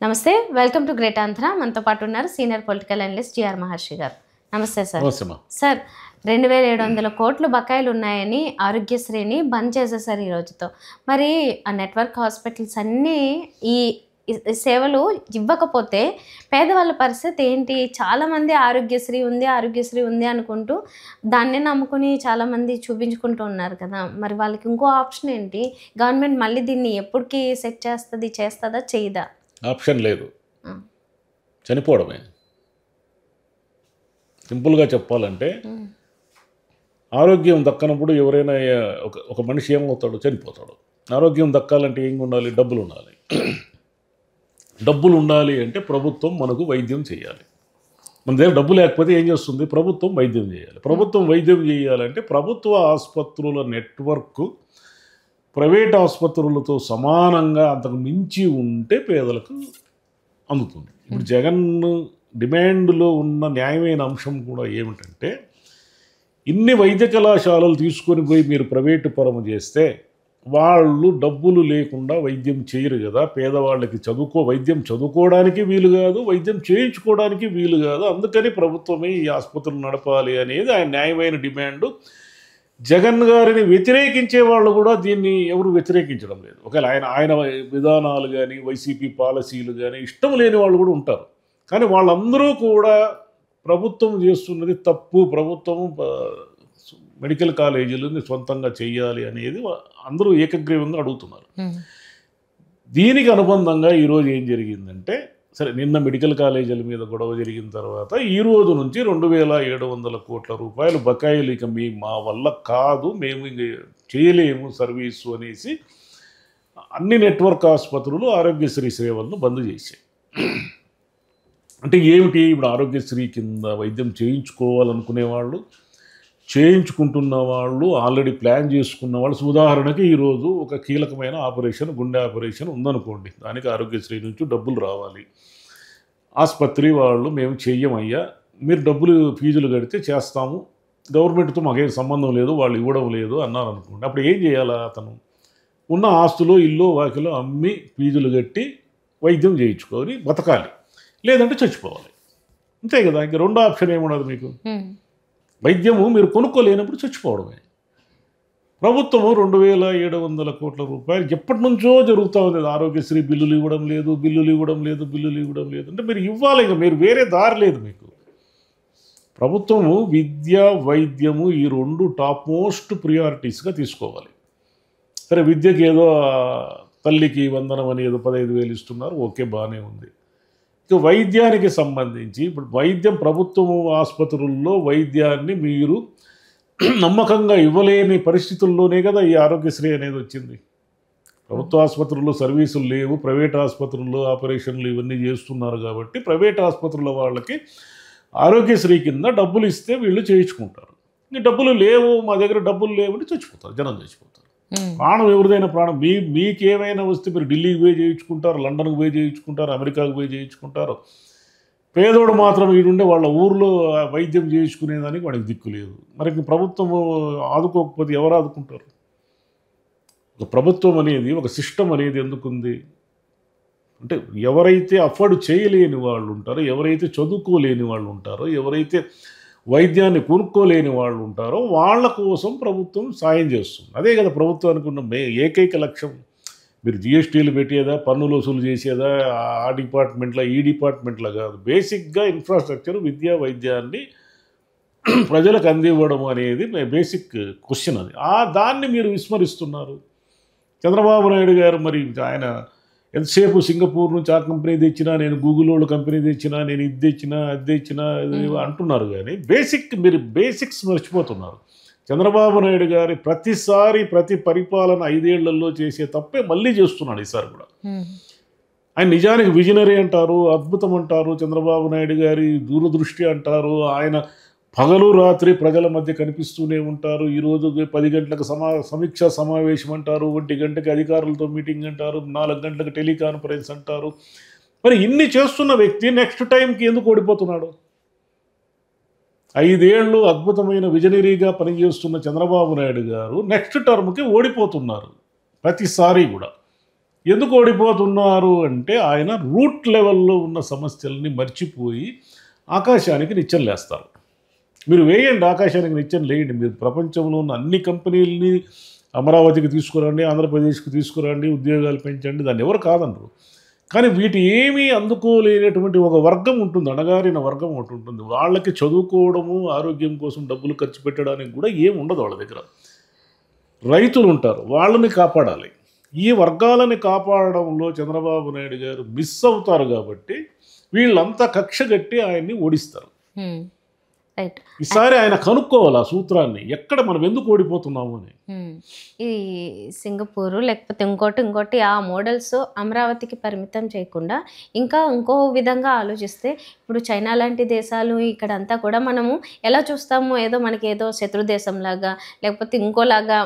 నమస్తే. Welcome to great Andhra. మనతో పాటు ఉన్నారు సీనియర్ పొలిటికల్ అనలిస్ట్ జిఆర్ మహర్షి గారు. నమస్తే సార్. సార్ 2700 కోట్లు బకాయిలు ఉన్నాయని ఆరోగ్యశ్రీని బంద్ చేసేసారు ఈ రోజుతో. మరి ఆ నెట్వర్క్ హాస్పిటల్స్ అన్నీ ఈ సేవలు ఇవ్వకపోతే పేదవాళ్ళ పరిస్థితి ఏంటి? చాలామంది ఆరోగ్యశ్రీ ఉంది అనుకుంటూ దాన్నే నమ్ముకుని చాలామంది చూపించుకుంటూ ఉన్నారు కదా! మరి వాళ్ళకి ఇంకో ఆప్షన్ ఏంటి? గవర్నమెంట్ మళ్ళీ దీన్ని ఎప్పటికి సెట్ చేస్తదా? చేయదా? ఆప్షన్ లేదు, చనిపోవడమే. సింపుల్గా చెప్పాలంటే ఆరోగ్యం దక్కనప్పుడు ఎవరైనా ఒక మనిషి ఏమవుతాడు? చనిపోతాడు. ఆరోగ్యం దక్కాలంటే ఏం ఉండాలి? డబ్బులు ఉండాలి. డబ్బులు ఉండాలి అంటే ప్రభుత్వం మనకు వైద్యం చేయాలి. మన దగ్గర డబ్బు లేకపోతే ఏం చేస్తుంది? ప్రభుత్వం వైద్యం చేయాలి. ప్రభుత్వం వైద్యం చేయాలంటే ప్రభుత్వ ఆసుపత్రుల నెట్వర్క్ ప్రైవేట్ ఆసుపత్రులతో సమానంగా అంతకు మించి ఉంటే పేదలకు అందుతుంది. ఇప్పుడు జగన్ డిమాండ్లో ఉన్న న్యాయమైన అంశం కూడా ఏమిటంటే, ఇన్ని వైద్య కళాశాలలు తీసుకొని పోయి మీరు ప్రైవేటు పరము చేస్తే వాళ్ళు డబ్బులు లేకుండా వైద్యం చేయరు కదా. పేదవాళ్ళకి వైద్యం చదువుకోవడానికి వీలు కాదు, వైద్యం చేయించుకోవడానికి వీలు కాదు. అందుకని ప్రభుత్వమే ఈ ఆసుపత్రులు నడపాలి అనేది ఆయన న్యాయమైన డిమాండు. జగన్ గారిని వ్యతిరేకించే వాళ్ళు కూడా దీన్ని ఎవరు వ్యతిరేకించడం లేదు. ఒకవేళ ఆయన విధానాలు కానీ వైసీపీ పాలసీలు కానీ ఇష్టం లేని వాళ్ళు కూడా ఉంటారు. కానీ వాళ్ళందరూ కూడా ప్రభుత్వం చేస్తున్నది తప్పు, ప్రభుత్వం మెడికల్ కాలేజీలని సొంతంగా చేయాలి అనేది అందరూ ఏకగ్రీవంగా అడుగుతున్నారు. దీనికి అనుబంధంగా ఈరోజు ఏం జరిగిందంటే, సరే నిన్న మెడికల్ కాలేజీల మీద గొడవ జరిగిన తర్వాత ఈ రోజు నుంచి 2700 కోట్ల రూపాయలు బకాయిలు ఇక మా వల్ల కాదు, మేము ఇంక చేయలేము సర్వీసు అనేసి అన్ని నెట్వర్క్ ఆసుపత్రులు ఆరోగ్యశ్రీ సేవలను బంద్ చేశాయి. అంటే ఏమిటి? ఇప్పుడు ఆరోగ్యశ్రీ కింద వైద్యం చేయించుకోవాలనుకునే వాళ్ళు, చేయించుకుంటున్న వాళ్ళు, ఆల్రెడీ ప్లాన్ చేసుకున్న వాళ్ళు, ఉదాహరణకి ఈరోజు ఒక కీలకమైన ఆపరేషన్, గుండె ఆపరేషన్ ఉందనుకోండి, దానికి ఆరోగ్యశ్రీ నుంచి డబ్బులు రావాలి. ఆసుపత్రి వాళ్ళు మేము చెయ్యమయ్యా, మీరు ఫీజులు కడితే చేస్తాము, గవర్నమెంట్తో మాకేం సంబంధం లేదు, వాళ్ళు ఇవ్వడం లేదు అన్నారు అనుకోండి. అప్పుడు ఏం చేయాలా? అతను ఉన్న ఆస్తులు, ఇల్లు, వాకిలో అమ్మి ఫీజులు కట్టి వైద్యం చేయించుకొని బతకాలి, లేదంటే చచ్చిపోవాలి. అంతే కదా. ఇంక రెండో ఆప్షన్ ఏమున్నది మీకు? వైద్యము మీరు కొనుక్కోలేనప్పుడు చచ్చిపోవడమే. ప్రభుత్వము 2700 కోట్ల రూపాయలు ఎప్పటి నుంచో జరుగుతూ ఉంది. ఆరోగ్యశ్రీ బిల్లులు ఇవ్వడం లేదు అంటే మీరు ఇవ్వాలి. ఇంకా మీరు వేరే దారి లేదు మీకు. ప్రభుత్వము విద్య, వైద్యము ఈ రెండు టాప్ మోస్ట్ ప్రియారిటీస్గా తీసుకోవాలి. సరే, విద్యకి ఏదో తల్లికి వందనం అని ఏదో 15,000 ఇస్తున్నారు, ఓకే, బాగానే ఉంది. ఇక వైద్యానికి సంబంధించి ఇప్పుడు ప్రభుత్వం ఆసుపత్రుల్లో వైద్యాన్ని మీరు నమ్మకంగా ఇవ్వలేని పరిస్థితుల్లోనే కదా ఈ ఆరోగ్యశ్రీ అనేది వచ్చింది. ప్రభుత్వ ఆసుపత్రుల్లో సర్వీసులు లేవు, ప్రైవేట్ ఆసుపత్రుల్లో ఆపరేషన్లు ఇవన్నీ చేస్తున్నారు కాబట్టి ప్రైవేట్ ఆసుపత్రుల వాళ్ళకి ఆరోగ్యశ్రీ కింద డబ్బులు ఇస్తే వీళ్ళు చేయించుకుంటారు. ఇంక డబ్బులు లేవు, మా దగ్గర డబ్బులు లేవు అంటే చచ్చిపోతారు, జనం చచ్చిపోతారు. ప్రాణం ఎవరిదైనా ప్రాణం. మీకేమైనా వస్తే మీరు ఢిల్లీకి పోయి చేయించుకుంటారు, లండన్కి పోయి చేయించుకుంటారు, అమెరికాకు పోయి చేయించుకుంటారు. పేదోడు మాత్రం వీడుండే వాళ్ళ ఊర్లో వైద్యం చేయించుకునేదానికి వాడికి దిక్కు లేదు. మరి ప్రభుత్వం ఆదుకోకపోతే ఎవరు ఆదుకుంటారు? ఒక ప్రభుత్వం అనేది, ఒక సిస్టమ్ అనేది ఎందుకుంది అంటే, ఎవరైతే అఫోర్డ్ చేయలేని వాళ్ళు ఉంటారో, ఎవరైతే చదువుకోలేని వాళ్ళు ఉంటారో, ఎవరైతే వైద్యాన్ని కొనుక్కోలేని వాళ్ళు ఉంటారో వాళ్ళ కోసం ప్రభుత్వం సాయం చేస్తుంది. అదే కదా ప్రభుత్వానికి ఉన్న ఏకైక లక్ష్యం. మీరు జిఎస్టీలు పెట్టేదా, పన్నులు వసూలు చేసేదా, ఆ డిపార్ట్మెంట్లో ఈ డిపార్ట్మెంట్లో కాదు. బేసిక్గా ఇన్ఫ్రాస్ట్రక్చర్, విద్యా వైద్యాన్ని ప్రజలకు అందివ్వడం అనేది బేసిక్ క్వశ్చన్. అది దాన్ని మీరు విస్మరిస్తున్నారు. చంద్రబాబు నాయుడు గారు మరి ఆయన ఎంతసేపు సింగపూర్ నుంచి ఆ కంపెనీ తెచ్చినా, నేను గూగుల్ వాళ్ళు కంపెనీ తెచ్చినా, నేను ఇది తెచ్చినా అది తెచ్చినా అంటున్నారు. కానీ మీరు బేసిక్స్ మర్చిపోతున్నారు. చంద్రబాబు నాయుడు గారి ప్రతి పరిపాలన 5 ఏళ్లలో చేసే తప్పే మళ్ళీ చేస్తున్నాడు ఈసారి కూడా. ఆయన నిజానికి విజనరీ అంటారు, అద్భుతం అంటారు, చంద్రబాబు నాయుడు గారి దూరదృష్టి అంటారు. ఆయన పగలు రాత్రి ప్రజల మధ్య కనిపిస్తూనే ఉంటారు. ఈరోజు 10 గంటలకు సమీక్షా సమావేశం అంటారు, 1 గంటకి అధికారులతో మీటింగ్ అంటారు, 4 గంటలకు టెలికాన్ఫరెన్స్ అంటారు. మరి ఇన్ని చేస్తున్న వ్యక్తి నెక్స్ట్ టైంకి ఎందుకు ఓడిపోతున్నాడు? 5 ఏళ్ళు అద్భుతమైన విజనరీగా పనిచేస్తున్న చంద్రబాబు నాయుడు గారు నెక్స్ట్ టర్మ్కి ఓడిపోతున్నారు ప్రతిసారి కూడా. ఎందుకు ఓడిపోతున్నారు అంటే ఆయన రూట్ లెవెల్లో ఉన్న సమస్యల్ని మర్చిపోయి ఆకాశానికి నిచ్చెన లేస్తారు. మీరు వేయండి, ఆకాశానికి నిచ్చెన లేయండి. మీరు ప్రపంచంలో ఉన్న అన్ని కంపెనీలని అమరావతికి తీసుకురండి, ఆంధ్రప్రదేశ్కి తీసుకురండి, ఉద్యోగాలు పెంచండి, దాన్ని ఎవరు కాదనరు. కానీ వీటి ఏమీ అందుకోలేనటువంటి ఒక వర్గం ఉంటుంది, అణగారిన వర్గం ఒకటి ఉంటుంది. వాళ్ళకి చదువుకోవడము, ఆరోగ్యం కోసం డబ్బులు ఖర్చు పెట్టడానికి కూడా ఏమి ఉండదు వాళ్ళ దగ్గర. రైతులు ఉంటారు, వాళ్ళని కాపాడాలి. ఈ వర్గాలని కాపాడడంలో చంద్రబాబు నాయుడు గారు మిస్ అవుతారు కాబట్టి వీళ్ళంతా కక్ష కట్టి ఆయన్ని ఓడిస్తారు. రైట్. ఈసారి ఆయన కనుక్కోవాలి ఆ సూత్రాన్ని, ఎక్కడ మనం ఎందుకు ఓడిపోతున్నాము అని. ఈ సింగపూరు లేకపోతే ఇంకోటి ఆ మోడల్స్ అమరావతికి పరిమితం చేయకుండా ఇంకా ఇంకో విధంగా ఆలోచిస్తే, ఇప్పుడు చైనా లాంటి దేశాలు ఇక్కడంతా కూడా మనము ఎలా చూస్తాము, ఏదో మనకి ఏదో శత్రు దేశంలాగా లేకపోతే ఇంకోలాగా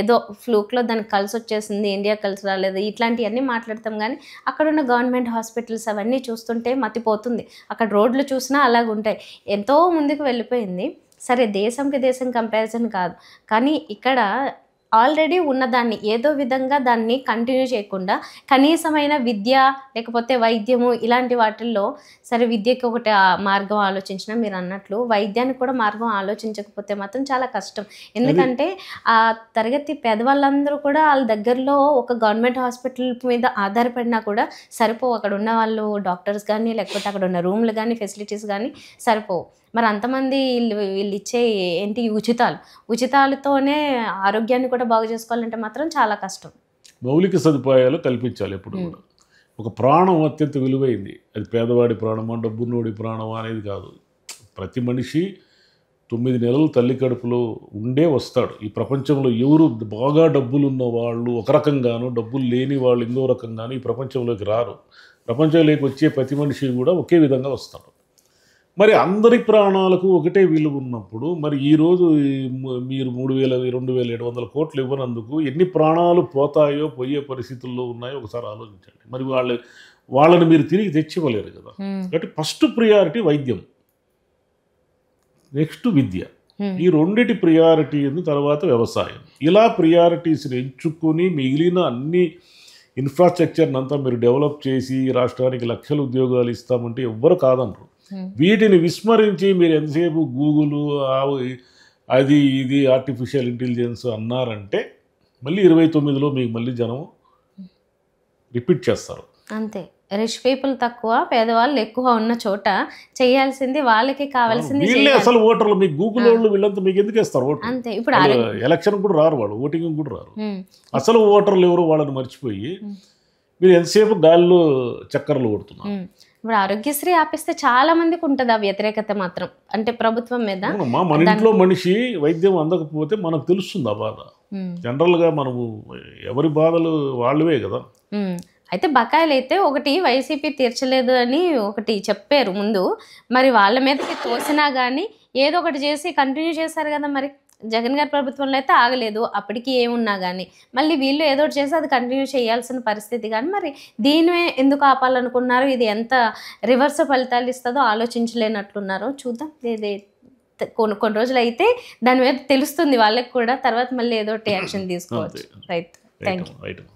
ఏదో ఫ్లూక్లో దానికి కలిసి వచ్చేసింది, ఇండియా కలిసి రాలేదు, ఇట్లాంటివన్నీ మాట్లాడతాం. కానీ అక్కడున్న గవర్నమెంట్ హాస్పిటల్స్ అవన్నీ చూస్తుంటే మతిపోతుంది. అక్కడ రోడ్లు చూసినా అలాగుంటాయి, ఎంతో ముందుకు వెళ్ళిపోయింది. సరే, దేశంకి దేశం కంపారిజన్ కాదు, కానీ ఇక్కడ ఆల్రెడీ ఉన్నదాన్ని ఏదో విధంగా దాన్ని కంటిన్యూ చేయకుండా కనీసమైన విద్య లేకపోతే వైద్యము ఇలాంటి వాటిల్లో, సరే విద్యకి ఒకటి మార్గం ఆలోచించినా మీరు అన్నట్లు వైద్యానికి కూడా మార్గం ఆలోచించకపోతే మాత్రం చాలా కష్టం. ఎందుకంటే ఆ తరగతి పేదవాళ్ళందరూ కూడా వాళ్ళ దగ్గరలో ఒక గవర్నమెంట్ హాస్పిటల్ మీద ఆధారపడినా కూడా సరిపోవు. అక్కడ ఉన్న వాళ్ళు డాక్టర్స్ కానీ లేకపోతే అక్కడ ఉన్న రూమ్లు కానీ ఫెసిలిటీస్ కానీ సరిపోవు. మరి అంతమంది వీళ్ళు ఇచ్చే ఏంటి ఉచితాలతోనే ఆరోగ్యాన్ని కూడా బాగు చేసుకోవాలంటే మాత్రం చాలా కష్టం. మౌలిక సదుపాయాలు కల్పించాలి ఎప్పుడు కూడా. ఒక ప్రాణం అత్యంత విలువైంది, అది పేదవాడి ప్రాణమా డబ్బున్నోడి ప్రాణమా అనేది కాదు. ప్రతి మనిషి 9 నెలలు తల్లి కడుపులో ఉండే వస్తాడు. ఈ ప్రపంచంలో ఎవరు బాగా డబ్బులు ఉన్న వాళ్ళు ఒక రకంగాను, డబ్బులు లేని వాళ్ళు ఇంకో రకంగాను ఈ ప్రపంచంలోకి రారు. ప్రపంచంలోకి వచ్చే ప్రతి మనిషి కూడా ఒకే విధంగా వస్తాడు. మరి అందరి ప్రాణాలకు ఒకటే విలువ ఉన్నప్పుడు మరి ఈరోజు మీరు 2,700 కోట్లు ఇవ్వనందుకు ఎన్ని ప్రాణాలు పోతాయో, పోయే పరిస్థితుల్లో ఉన్నాయో ఒకసారి ఆలోచించండి. మరి వాళ్ళని మీరు తిరిగి తెచ్చివ్వలేరు కదా. కాబట్టి ఫస్ట్ ప్రియారిటీ వైద్యం, నెక్స్ట్ విద్య, ఈ రెండిటి ప్రియారిటీ తర్వాత వ్యవసాయం. ఇలా ప్రియారిటీస్ని ఎంచుకొని మిగిలిన అన్ని ఇన్ఫ్రాస్ట్రక్చర్ని అంతా మీరు డెవలప్ చేసి రాష్ట్రానికి లక్షల ఉద్యోగాలు ఇస్తామంటే ఎవ్వరు కాదనరు. వీటిని విస్మరించి మీరు ఎంతసేపు గూగుల్ అది ఇది ఆర్టిఫిషియల్ ఇంటెలిజెన్స్ అన్నారంటే మళ్ళీ 29లో మీకు మళ్ళీ జనం రిపీట్ చేస్తారు. అంతే, రిచ్ పీపుల్ తక్కువ, పేదవాళ్ళు ఎక్కువ ఉన్న చోట చేయాల్సింది వాళ్ళకి కావాల్సింది. వీళ్ళే అసలు ఓటర్లు, మీకు గూగుల్ వాళ్ళు వీళ్ళంతా మీకు ఎందుకు వేస్తారు ఓటు? అంతే, ఇప్పుడు ఎలక్షన్ కూడా రారు వాళ్ళు, ఓటింగ్ కూడా రారు. అసలు ఓటర్లు ఎవరు వాళ్ళని మర్చిపోయి మీరు ఎంతసేపు గాల్లో చక్కర్లు కొడుతున్నారు. ఇప్పుడు ఆరోగ్యశ్రీ ఆపిస్తే చాలా మందికి ఉంటుంది ఆ వ్యతిరేకత మాత్రం, అంటే ప్రభుత్వం మీద. మన ఇంట్లో మనిషి వైద్యం అందకపోతే మనకు తెలుస్తుంది ఆ బాధ. జనరల్గా మనము ఎవరి బాధలు వాళ్ళవే కదా. అయితే బకాయిలు అయితే ఒకటి వైసీపీ తీర్చలేదు అని ఒకటి చెప్పారు ముందు, మరి వాళ్ళ మీదకి తోసినా కానీ ఏదో ఒకటి చేసి కంటిన్యూ చేశారు కదా. మరి జగన్ గారి ప్రభుత్వంలో అయితే ఆగలేదు, అప్పటికి ఏమున్నా కానీ మళ్ళీ వీళ్ళు ఏదో ఒకటి చేసి అది కంటిన్యూ చేయాల్సిన పరిస్థితి. కానీ మరి దీనివే ఎందుకు ఆపాలనుకున్నారు? ఇది ఎంత రివర్స్ ఫలితాలు ఇస్తుందో ఆలోచించలేనట్లున్నారు. చూద్దాం, కొన్ని రోజులు అయితే దాని మీద తెలుస్తుంది వాళ్ళకి కూడా, తర్వాత మళ్ళీ ఏదో ఒకటి యాక్షన్ తీసుకోవచ్చు. Right, thank you.